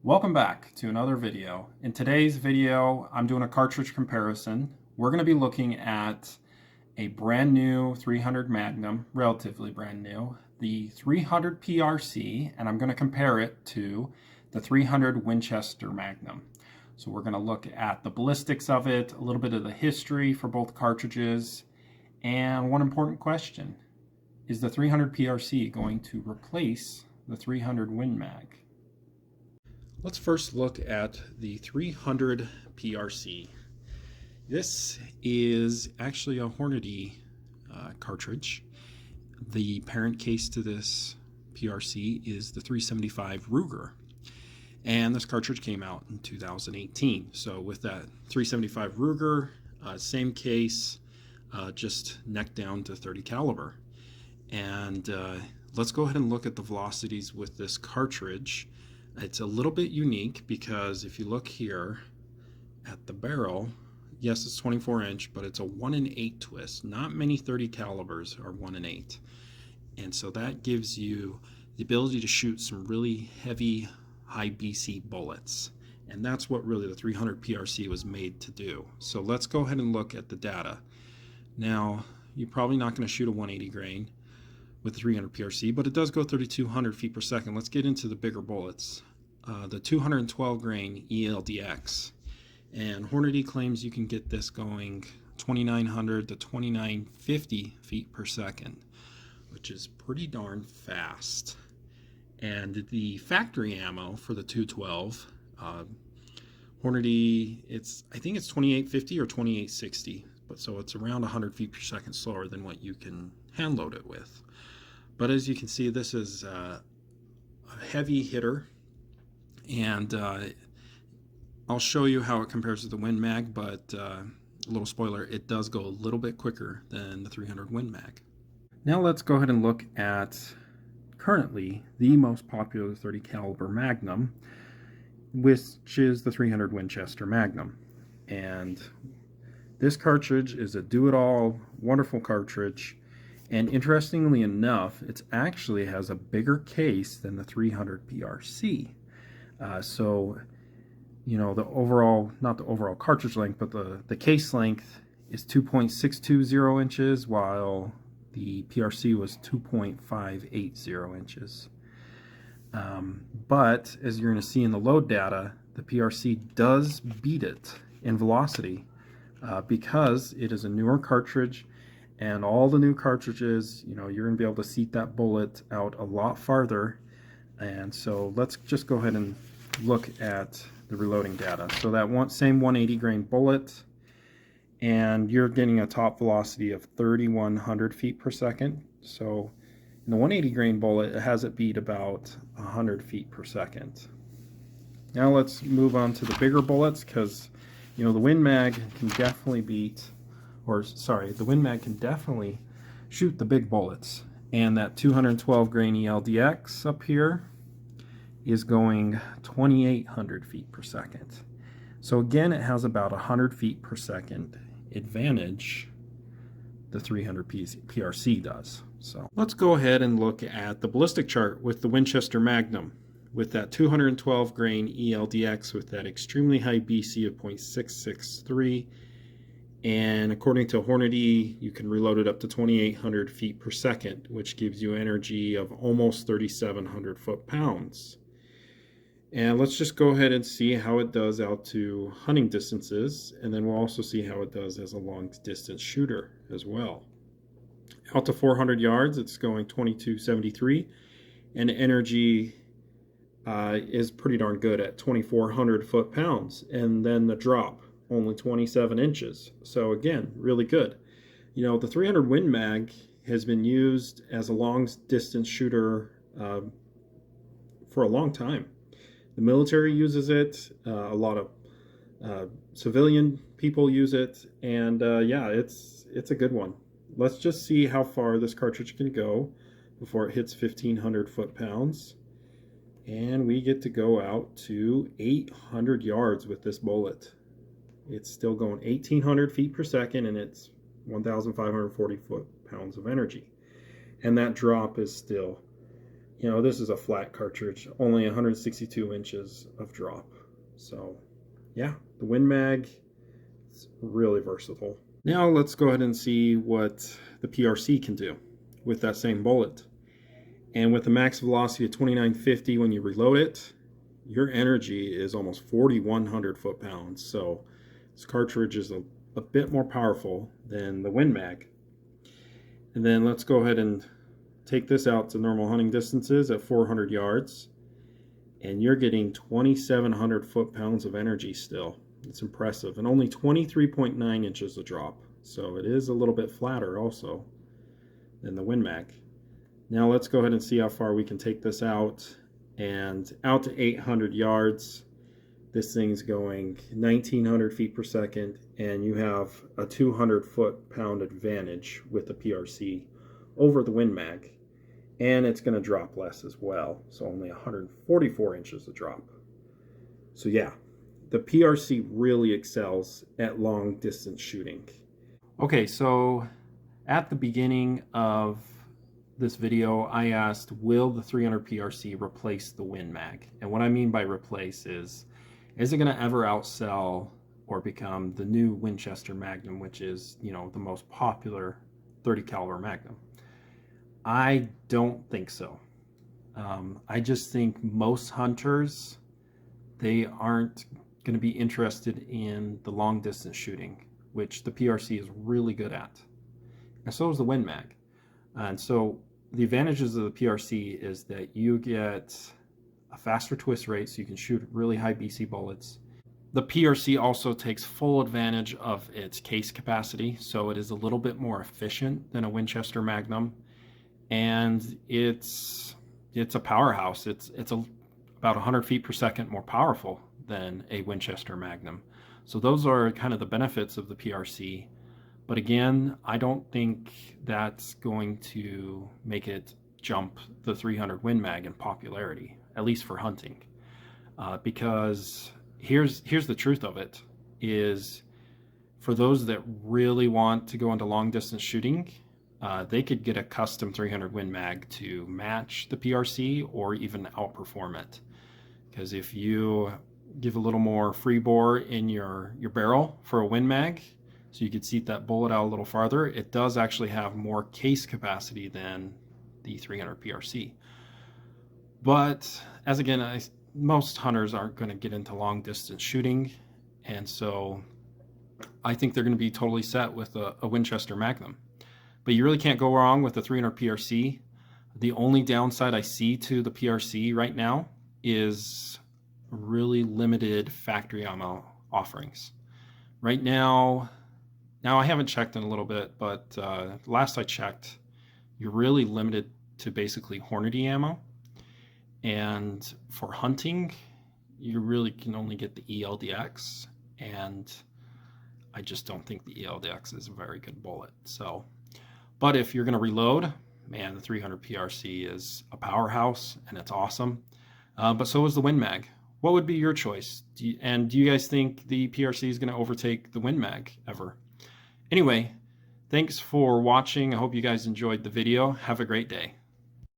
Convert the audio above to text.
Welcome back to another video. In today's video, I'm doing a cartridge comparison. We're going to be looking at a brand new 300 Magnum, relatively brand new, the 300 PRC, and I'm going to compare it to the 300 Winchester Magnum. So we're going to look at the ballistics of it, a little bit of the history for both cartridges, and one important question. Is the 300 PRC going to replace the 300 Win Mag? Let's first look at the 300 PRC. This is actually a Hornady cartridge. The parent case to this PRC is the 375 Ruger. And this cartridge came out in 2018. So with that 375 Ruger, same case, just neck down to 30 caliber. And let's go ahead and look at the velocities with this cartridge. It's a little bit unique because if you look here at the barrel, yes, it's 24 inch, but it's a 1 in 8 twist. Not many 30 calibers are 1 in 8. And so that gives you the ability to shoot some really heavy, high BC bullets. And that's what really the 300 PRC was made to do. So let's go ahead and look at the data. Now, you're probably not going to shoot a 180 grain with the 300 PRC, but it does go 3,200 feet per second. Let's get into the bigger bullets. The 212 grain ELDX. And Hornady claims you can get this going 2,900 to 2,950 feet per second, which is pretty darn fast. And the factory ammo for the 212, Hornady, I think it's 2,850 or 2,860, but so it's around 100 feet per second slower than what you can hand load it with. But as you can see, this is a heavy hitter, and I'll show you how it compares to the Win Mag, but a little spoiler, it does go a little bit quicker than the 300 Win Mag. Now let's go ahead and look at currently the most popular 30 caliber Magnum, which is the 300 Winchester Magnum. And this cartridge is a do-it-all, wonderful cartridge. And interestingly enough, it actually has a bigger case than the 300 PRC. So, you know, the overall, not the overall cartridge length, but the case length is 2.620 inches, while the PRC was 2.580 inches. But as you're going to see in the load data, the PRC does beat it in velocity because it is a newer cartridge. And all the new cartridges, you know, you're going to be able to seat that bullet out a lot farther. And so let's just go ahead and look at the reloading data. So that same 180 grain bullet, and you're getting a top velocity of 3,100 feet per second. So in the 180 grain bullet, it has it beat about 100 feet per second. Now let's move on to the bigger bullets, because, you know, the Win Mag can definitely the Win Mag can definitely shoot the big bullets. And that 212 grain ELDX up here is going 2,800 feet per second. So again, it has about 100 feet per second advantage the 300 PRC does. So let's go ahead and look at the ballistic chart with the Winchester Magnum with that 212 grain ELDX with that extremely high BC of 0.663. And according to Hornady, you can reload it up to 2,800 feet per second, which gives you energy of almost 3,700 foot-pounds. And let's just go ahead and see how it does out to hunting distances, and then we'll also see how it does as a long-distance shooter as well. Out to 400 yards, it's going 2273, and energy is pretty darn good at 2,400 foot-pounds. And then the drop, only 27 inches. So again, really good. You know, the 300 Win Mag has been used as a long distance shooter for a long time. The military uses it, a lot of civilian people use it, and yeah, it's a good one. Let's just see how far this cartridge can go before it hits 1,500 foot-pounds. And we get to go out to 800 yards with this bullet. It's still going 1,800 feet per second, and it's 1,540 foot-pounds of energy. And that drop is still you know, this is a flat cartridge, only 162 inches of drop. So yeah, the Win Mag is really versatile. Now let's go ahead and see what the PRC can do with that same bullet. And with the max velocity of 2950, when you reload it, your energy is almost 4,100 foot-pounds. So this cartridge is a bit more powerful than the Win Mag. And then let's go ahead and take this out to normal hunting distances at 400 yards. And you're getting 2,700 foot-pounds of energy still. It's impressive. And only 23.9 inches of drop. So it is a little bit flatter also than the Win Mag. Now let's go ahead and see how far we can take this out. And out to 800 yards, this thing's going 1,900 feet per second, and you have a 200 foot-pound advantage with the PRC over the Win Mag. And it's going to drop less as well, so only 144 inches of drop. So yeah, the PRC really excels at long distance shooting. Okay, so at the beginning of this video, I asked, will the 300 PRC replace the Win Mag? And what I mean by replace is it going to ever outsell or become the new Winchester Magnum, which is, you know, the most popular 30 caliber Magnum? I don't think so. I just think most hunters, they aren't going to be interested in the long distance shooting, which the PRC is really good at. And so is the Win Mag. And so the advantages of the PRC is that you get a faster twist rate, so you can shoot really high BC bullets. The PRC also takes full advantage of its case capacity, so it is a little bit more efficient than a Winchester Magnum. And it's a powerhouse. It's about 100 feet per second more powerful than a Winchester Magnum. So those are kind of the benefits of the PRC. But again, I don't think that's going to make it jump the 300 Win Mag in popularity, at least for hunting. Because here's the truth of it, is for those that really want to go into long distance shooting, they could get a custom 300 Win Mag to match the PRC or even outperform it. Because if you give a little more free bore in your barrel for a Win Mag, so you could seat that bullet out a little farther, it does actually have more case capacity than the 300 PRC. But as again, most hunters aren't going to get into long distance shooting, and so I think they're going to be totally set with a Winchester Magnum. But you really can't go wrong with the 300 PRC. The only downside I see to the PRC right now is really limited factory ammo offerings. Right now I haven't checked in a little bit, but last I checked, you're really limited to basically Hornady ammo. And for hunting, you really can only get the ELDX, and I just don't think the ELDX is a very good bullet. So, but if you're going to reload, man, the 300 PRC is a powerhouse, and it's awesome. But so is the Win Mag. What would be your choice? Do you guys think the PRC is going to overtake the Win Mag ever? Anyway, thanks for watching. I hope you guys enjoyed the video. Have a great day.